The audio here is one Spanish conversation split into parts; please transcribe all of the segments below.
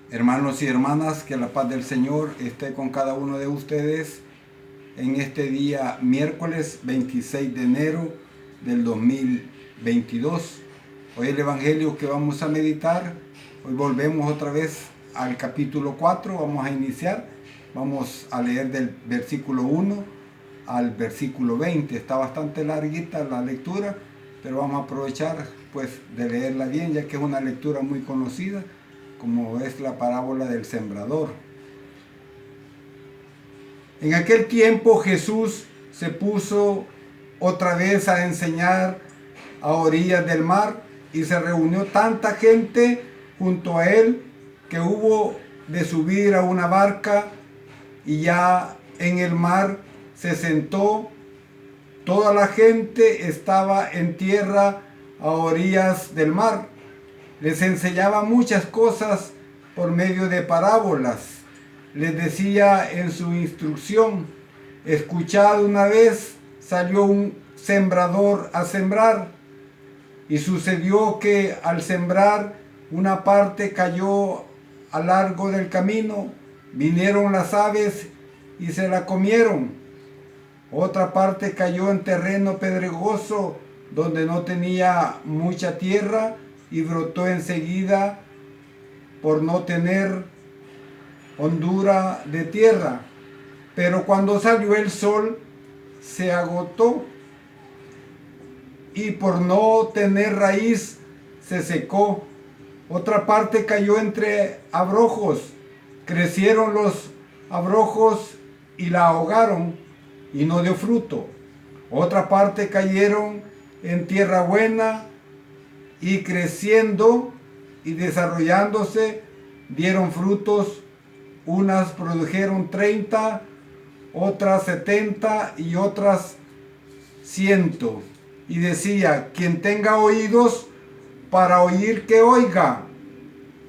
Hermanos y hermanas, que la paz del Señor esté con cada uno de ustedes en este día miércoles 26 de enero del 2022. Hoy el Evangelio que vamos a meditar, hoy volvemos otra vez al capítulo 4, vamos a iniciar, vamos a leer del versículo 1 al versículo 20. Está bastante larguita la lectura, pero vamos a aprovechar pues de leerla bien, ya que es una lectura muy conocida, como es la parábola del sembrador. En aquel tiempo Jesús se puso otra vez a enseñar a orillas del mar y se reunió tanta gente junto a él que hubo de subir a una barca y ya en el mar se sentó. Toda la gente estaba en tierra a orillas del mar. Les enseñaba muchas cosas por medio de parábolas. Les decía en su instrucción: escuchad, una vez salió un sembrador a sembrar, y sucedió que al sembrar una parte cayó a largo del camino, vinieron las aves y se la comieron. Otra parte cayó en terreno pedregoso, donde no tenía mucha tierra, y brotó enseguida por no tener hondura de tierra. Pero cuando salió el sol se agotó, y por no tener raíz se secó. Otra parte cayó entre abrojos. Crecieron los abrojos y la ahogaron, y no dio fruto. Otra parte cayeron en tierra buena, y creciendo y desarrollándose dieron frutos. Unas produjeron 30, otras 70 y otras 100. Y decía: quien tenga oídos para oír, que oiga.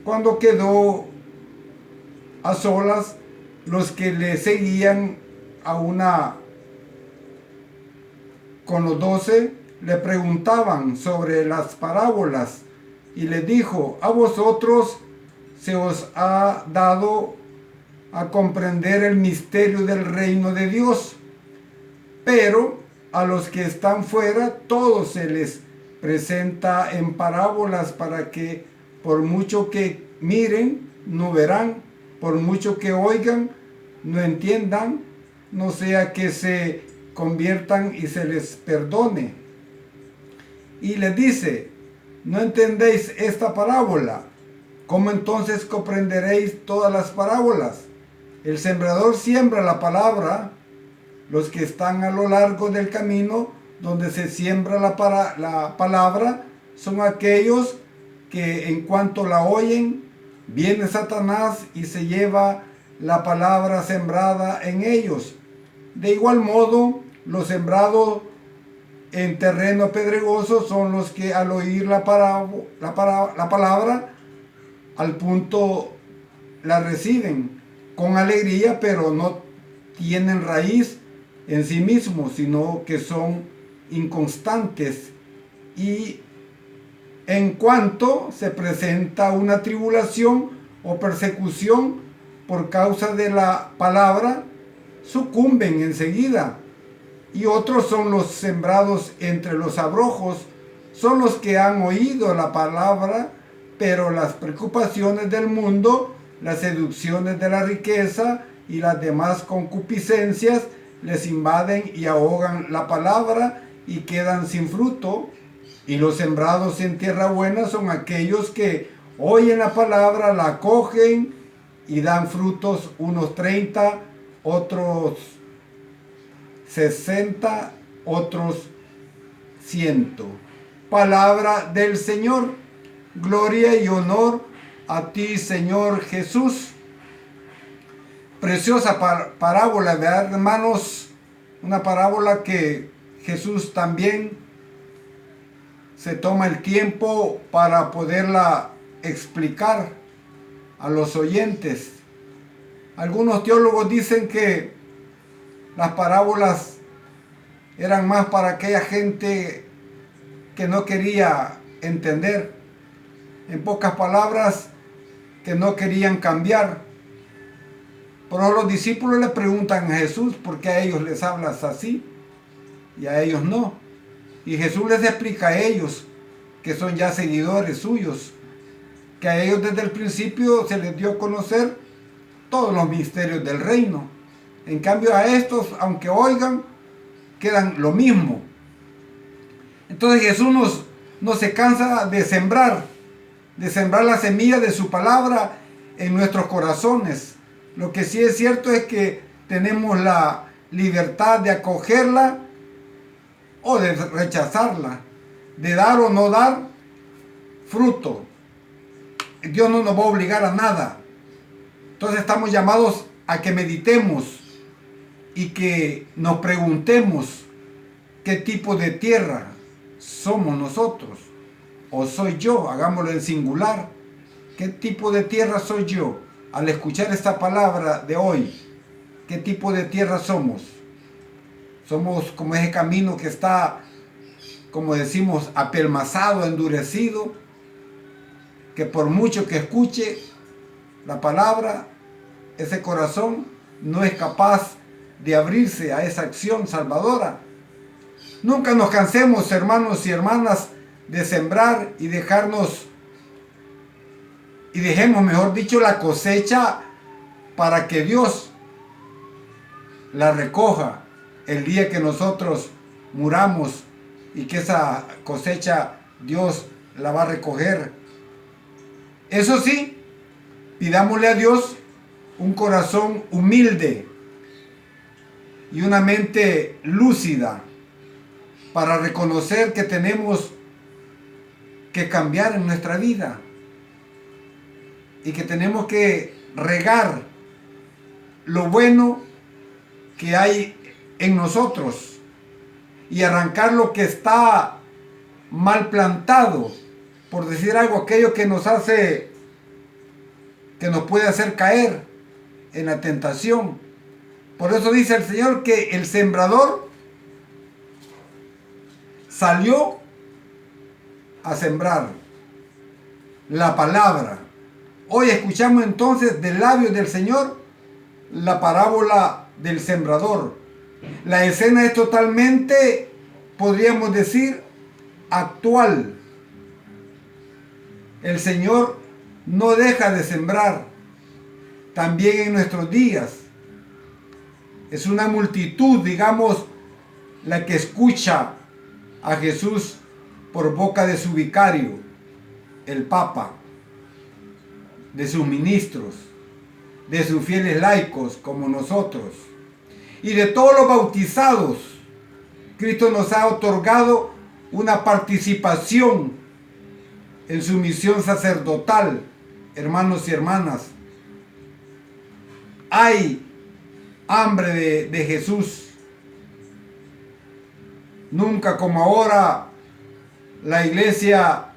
Cuando quedó a solas, los que le seguían con los 12 le preguntaban sobre las parábolas, y le dijo: a vosotros se os ha dado a comprender el misterio del reino de Dios, pero a los que están fuera todo se les presenta en parábolas, para que por mucho que miren no verán, por mucho que oigan no entiendan, no sea que se conviertan y se les perdone. Y les dice: ¿no entendéis esta parábola? ¿Cómo entonces comprenderéis todas las parábolas? El sembrador siembra la palabra. Los que están a lo largo del camino donde se siembra la palabra son aquellos que, en cuanto la oyen, viene Satanás y se lleva la palabra sembrada en ellos. De igual modo, los sembrados en terreno pedregoso son los que, al oír la palabra, al punto la reciben con alegría, pero no tienen raíz en sí mismos, sino que son inconstantes. Y en cuanto se presenta una tribulación o persecución por causa de la palabra, sucumben enseguida. Y otros son los sembrados entre los abrojos, son los que han oído la palabra, pero las preocupaciones del mundo, las seducciones de la riqueza y las demás concupiscencias les invaden y ahogan la palabra, y quedan sin fruto. Y los sembrados en tierra buena son aquellos que oyen la palabra, la acogen y dan frutos, unos 30, otros 60, otros 100. Palabra del Señor. Gloria y honor a ti, Señor Jesús. Preciosa parábola, ¿verdad, hermanos? Una parábola que Jesús también se toma el tiempo para poderla explicar a los oyentes. Algunos teólogos dicen que las parábolas eran más para aquella gente que no quería entender. En pocas palabras, que no querían cambiar. Pero los discípulos le preguntan a Jesús por qué a ellos les hablas así y a ellos no. Y Jesús les explica a ellos, que son ya seguidores suyos, que a ellos desde el principio se les dio a conocer todos los misterios del reino. En cambio a estos, aunque oigan, quedan lo mismo. Entonces Jesús no se cansa de sembrar la semilla de su palabra en nuestros corazones. Lo que sí es cierto es que tenemos la libertad de acogerla o de rechazarla, de dar o no dar fruto. Dios no nos va a obligar a nada. Entonces estamos llamados a que meditemos y que nos preguntemos qué tipo de tierra somos nosotros o soy yo. Hagámoslo en singular. ¿Qué tipo de tierra soy yo? Al escuchar esta palabra de hoy, ¿qué tipo de tierra somos? Somos como ese camino que está, como decimos, apelmazado, endurecido, que por mucho que escuche la palabra, ese corazón no es capaz de abrirse a esa acción salvadora. Nunca nos cansemos, hermanos y hermanas, de sembrar y dejemos, mejor dicho, la cosecha para que Dios la recoja el día que nosotros muramos, y que esa cosecha Dios la va a recoger. Eso sí, pidámosle a Dios un corazón humilde y una mente lúcida para reconocer que tenemos que cambiar en nuestra vida y que tenemos que regar lo bueno que hay en nosotros y arrancar lo que está mal plantado, por decir algo, aquello que nos puede hacer caer en la tentación. Por eso dice el Señor que el sembrador salió a sembrar la palabra. Hoy escuchamos entonces de labios del Señor la parábola del sembrador. La escena es totalmente, podríamos decir, actual. El Señor no deja de sembrar también en nuestros días. Es una multitud, digamos, la que escucha a Jesús por boca de su vicario, el Papa, de sus ministros, de sus fieles laicos como nosotros, y de todos los bautizados. Cristo nos ha otorgado una participación en su misión sacerdotal, hermanos y hermanas. Hay hambre de Jesús. Nunca como ahora la iglesia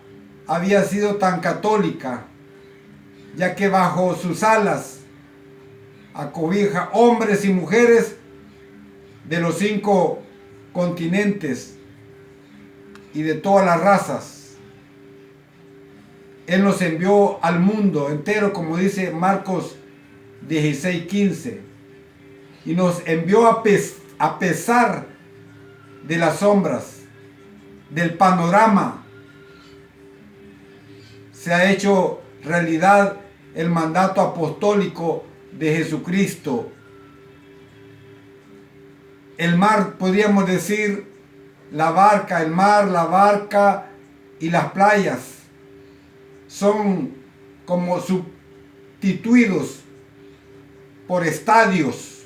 había sido tan católica, ya que bajo sus alas acobija hombres y mujeres de los 5 continentes y de todas las razas. Él nos envió al mundo entero, como dice Marcos 16:15, y nos envió a pesar de las sombras, del panorama. Se ha hecho realidad el mandato apostólico de Jesucristo. El mar, podríamos decir, la barca, el mar, la barca y las playas son como sustituidos por estadios,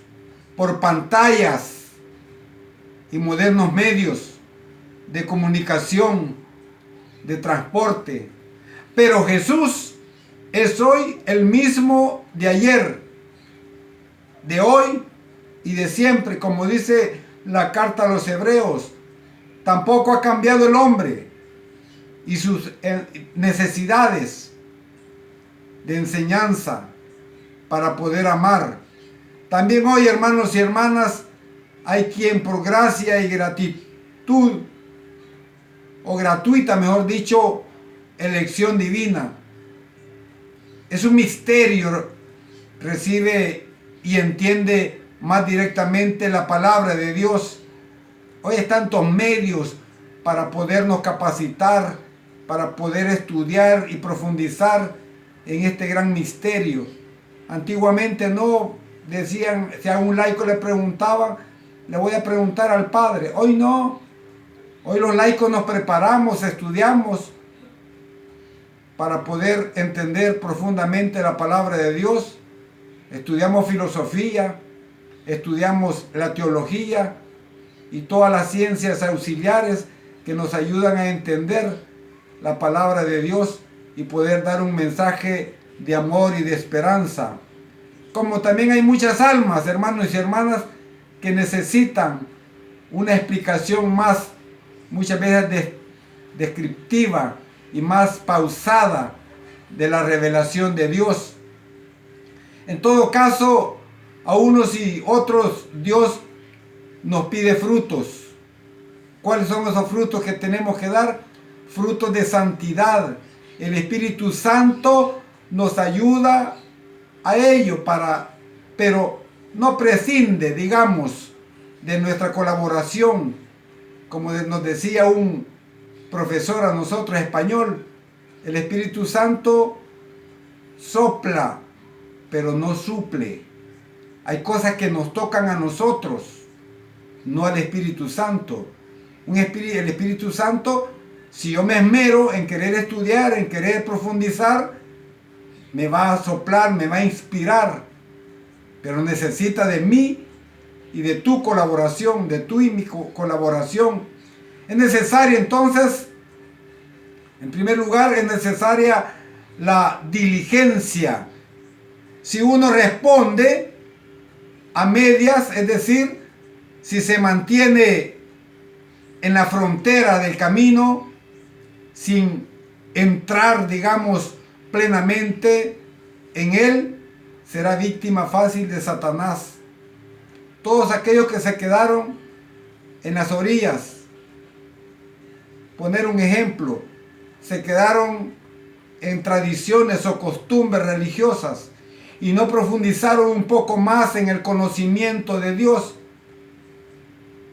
por pantallas y modernos medios de comunicación, de transporte. Pero Jesús es hoy el mismo de ayer, de hoy y de siempre, como dice la carta a los Hebreos. Tampoco ha cambiado el hombre y sus necesidades de enseñanza para poder amar. También hoy, hermanos y hermanas, hay quien por gracia y gratitud, o gratuita, mejor dicho, elección divina, es un misterio, recibe y entiende más directamente la palabra de Dios. Hoy hay tantos medios para podernos capacitar, para poder estudiar y profundizar en este gran misterio. Antiguamente no decían, si a un laico le preguntaban, le voy a preguntar al Padre. Hoy no. Hoy los laicos nos preparamos, estudiamos para poder entender profundamente la palabra de Dios. Estudiamos filosofía, estudiamos la teología y todas las ciencias auxiliares que nos ayudan a entender la palabra de Dios y poder dar un mensaje de amor y de esperanza. Como también hay muchas almas, hermanos y hermanas, que necesitan una explicación más, muchas veces descriptiva y más pausada de la revelación de Dios. En todo caso, a unos y otros Dios nos pide frutos. ¿Cuáles son esos frutos que tenemos que dar? Frutos de santidad. El Espíritu Santo nos ayuda a ello, pero no prescinde, digamos, de nuestra colaboración. Como nos decía un profesor a nosotros español, el Espíritu Santo sopla, pero no suple. Hay cosas que nos tocan a nosotros, no al Espíritu Santo. El Espíritu Santo, si yo me esmero en querer estudiar, en querer profundizar, me va a soplar, me va a inspirar, pero necesita de mí y de tu colaboración, de tu y mi colaboración. Es necesaria entonces, en primer lugar, es necesaria la diligencia. Si uno responde a medias, es decir, si se mantiene en la frontera del camino, sin entrar, digamos, plenamente en él, será víctima fácil de Satanás. Todos aquellos que se quedaron en las orillas, poner un ejemplo, se quedaron en tradiciones o costumbres religiosas y no profundizaron un poco más en el conocimiento de Dios,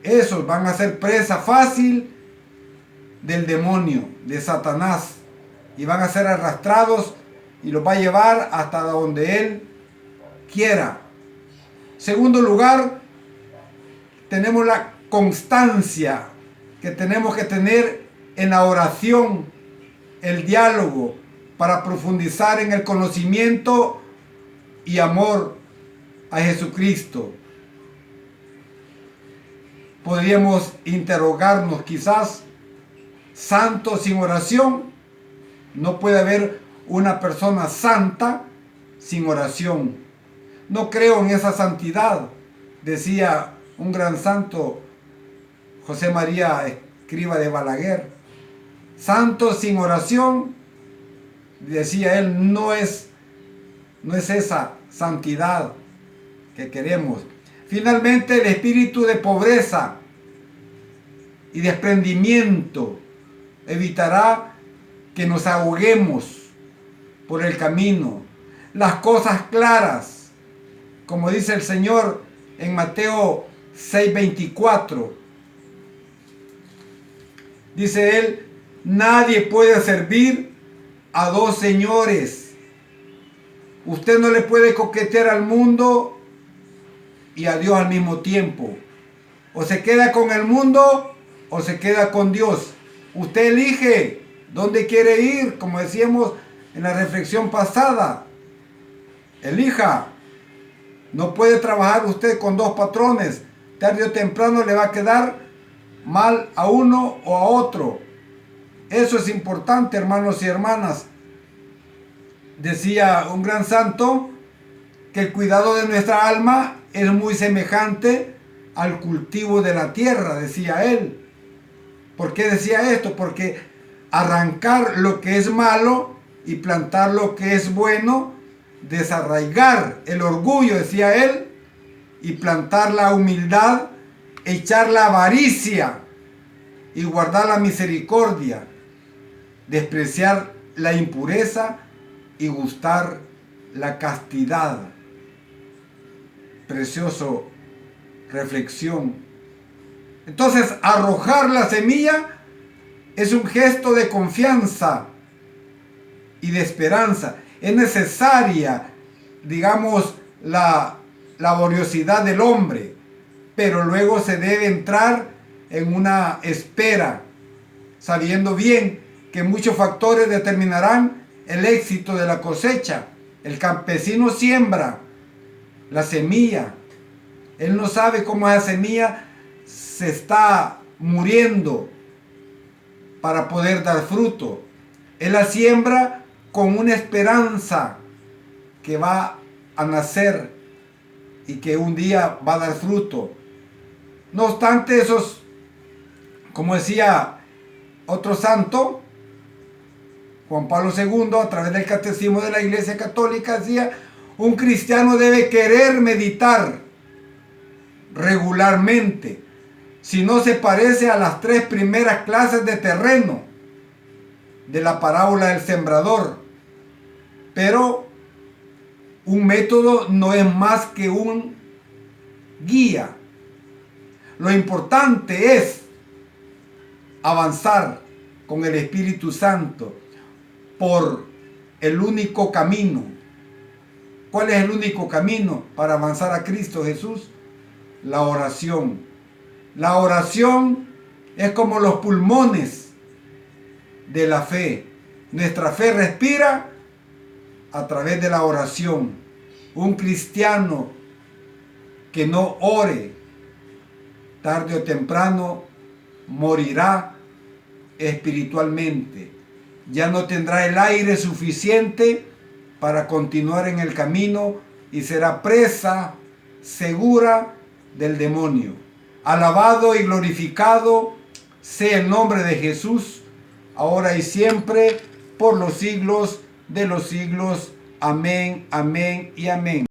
esos van a ser presa fácil del demonio, de Satanás, y van a ser arrastrados y los va a llevar hasta donde él quiera. Segundo lugar, tenemos la constancia que tenemos que tener en la oración, el diálogo, para profundizar en el conocimiento y amor a Jesucristo. Podríamos interrogarnos quizás, santo sin oración. No puede haber una persona santa sin oración. No creo en esa santidad, decía un gran santo, José María Escrivá de Balaguer. Santo sin oración, decía él, no es esa santidad que queremos. Finalmente, el espíritu de pobreza y desprendimiento evitará que nos ahoguemos por el camino. Las cosas claras, como dice el Señor en Mateo 6:24. Dice él, nadie puede servir a dos señores. Usted no le puede coquetear al mundo y a Dios al mismo tiempo. O se queda con el mundo o se queda con Dios. Usted elige dónde quiere ir, como decíamos en la reflexión pasada. Elija. No puede trabajar usted con dos patrones. Tarde o temprano le va a quedar mal a uno o a otro. Eso es importante, hermanos y hermanas. Decía un gran santo que el cuidado de nuestra alma es muy semejante al cultivo de la tierra, decía él. ¿Por qué decía esto? Porque arrancar lo que es malo y plantar lo que es bueno, desarraigar el orgullo, decía él, y plantar la humildad, echar la avaricia y guardar la misericordia, despreciar la impureza y gustar la castidad. Precioso reflexión. Entonces, arrojar la semilla es un gesto de confianza y de esperanza. Es necesaria, digamos, la laboriosidad del hombre, pero luego se debe entrar en una espera, sabiendo bien que muchos factores determinarán el éxito de la cosecha. El campesino siembra la semilla. Él no sabe cómo esa semilla se está muriendo para poder dar fruto. Él la siembra con una esperanza que va a nacer y que un día va a dar fruto. No obstante, esos, como decía otro santo, Juan Pablo II, a través del Catecismo de la Iglesia Católica, decía: un cristiano debe querer meditar regularmente, si no se parece a las 3 primeras clases de terreno de la parábola del sembrador. Pero un método no es más que un guía. Lo importante es avanzar con el Espíritu Santo por el único camino. ¿Cuál es el único camino para avanzar a Cristo Jesús? La oración. La oración es como los pulmones de la fe. Nuestra fe respira a través de la oración. Un cristiano que no ore, tarde o temprano morirá espiritualmente. Ya no tendrá el aire suficiente para continuar en el camino y será presa segura del demonio. Alabado y glorificado sea el nombre de Jesús, ahora y siempre, por los siglos de los siglos. Amén, amén y amén.